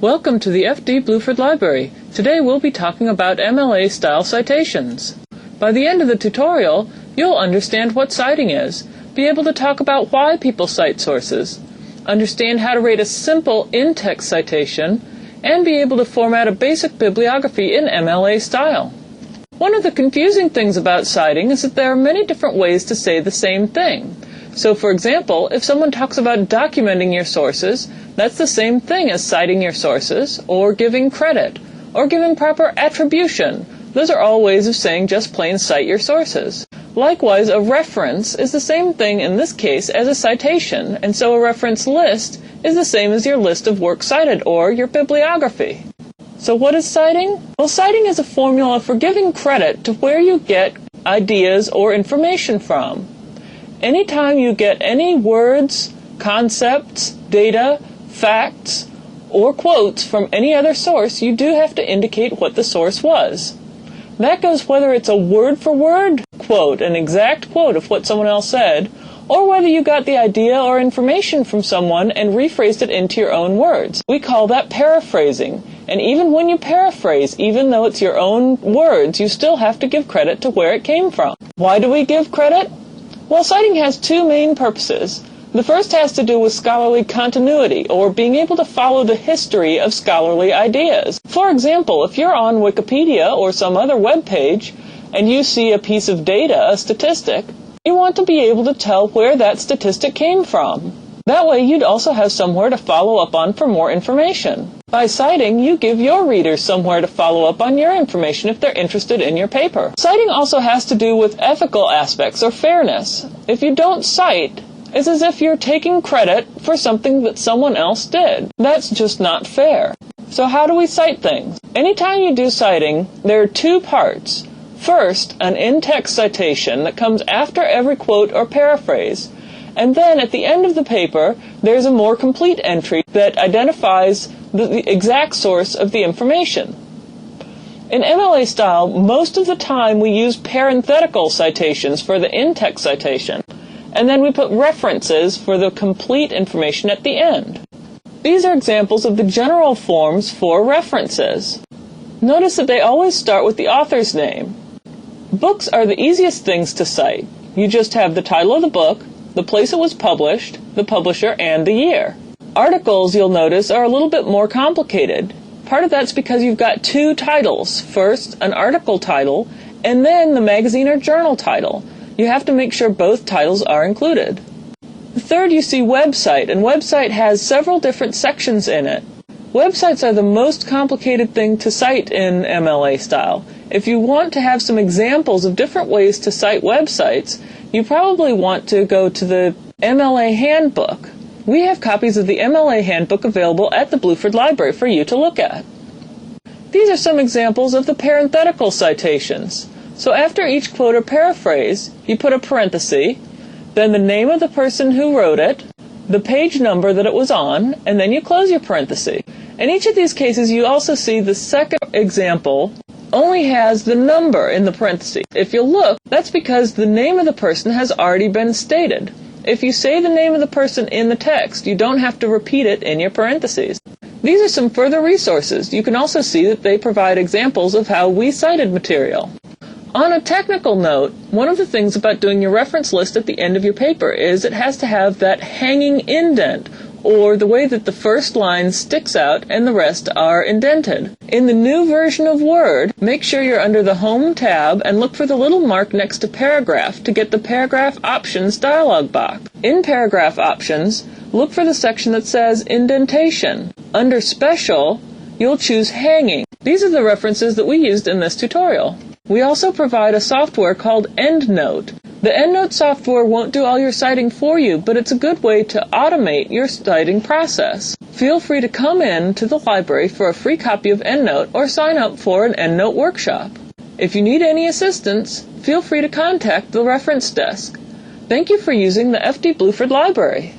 Welcome to the FD Bluford Library. Today we'll be talking about MLA style citations. By the end of the tutorial, you'll understand what citing is, be able to talk about why people cite sources, understand how to rate a simple in-text citation, and be able to format a basic bibliography in MLA style. One of the confusing things about citing is that there are many different ways to say the same thing. So, for example, if someone talks about documenting your sources, that's the same thing as citing your sources, or giving credit, or giving proper attribution. Those are all ways of saying just plain cite your sources. Likewise, a reference is the same thing in this case as a citation, and so a reference list is the same as your list of works cited, or your bibliography. So what is citing? Well, citing is a formula for giving credit to where you get ideas or information from. Anytime you get any words, concepts, data, facts, or quotes from any other source, you do have to indicate what the source was. That goes whether it's a word-for-word quote, an exact quote of what someone else said, or whether you got the idea or information from someone and rephrased it into your own words. We call that paraphrasing. And even when you paraphrase, even though it's your own words, you still have to give credit to where it came from. Why do we give credit? Well, citing has two main purposes. The first has to do with scholarly continuity, or being able to follow the history of scholarly ideas. For example, if you're on Wikipedia or some other web page, and you see a piece of data, a statistic, you want to be able to tell where that statistic came from. That way you'd also have somewhere to follow up on for more information. By citing, you give your readers somewhere to follow up on your information if they're interested in your paper. Citing also has to do with ethical aspects or fairness. If you don't cite, it's as if you're taking credit for something that someone else did. That's just not fair. So how do we cite things? Anytime you do citing, there are two parts. First, an in-text citation that comes after every quote or paraphrase. And then at the end of the paper, there's a more complete entry that identifies the exact source of the information. In MLA style, most of the time we use parenthetical citations for the in-text citation, and then we put references for the complete information at the end. These are examples of the general forms for references. Notice that they always start with the author's name. Books are the easiest things to cite. You just have the title of the book, the place it was published, the publisher, and the year. Articles, you'll notice, are a little bit more complicated. Part of that's because you've got two titles. First, an article title, and then the magazine or journal title. You have to make sure both titles are included. Third, you see website, and website has several different sections in it. Websites are the most complicated thing to cite in MLA style. If you want to have some examples of different ways to cite websites, you probably want to go to the MLA Handbook. We have copies of the MLA Handbook available at the Bluford Library for you to look at. These are some examples of the parenthetical citations. So after each quote or paraphrase, you put a parenthesis, then the name of the person who wrote it, the page number that it was on, and then you close your parenthesis. In each of these cases, you also see the second example only has the number in the parentheses. If you look, that's because the name of the person has already been stated. If you say the name of the person in the text, you don't have to repeat it in your parentheses. These are some further resources. You can also see that they provide examples of how we cited material. On a technical note, one of the things about doing your reference list at the end of your paper is it has to have that hanging indent, or the way that the first line sticks out and the rest are indented. In the new version of Word, make sure you're under the Home tab and look for the little mark next to Paragraph to get the Paragraph Options dialog box. In Paragraph Options, look for the section that says Indentation. Under Special, you'll choose Hanging. These are the references that we used in this tutorial. We also provide a software called EndNote. The EndNote software won't do all your citing for you, but it's a good way to automate your citing process. Feel free to come in to the library for a free copy of EndNote or sign up for an EndNote workshop. If you need any assistance, feel free to contact the reference desk. Thank you for using the FD Bluford Library.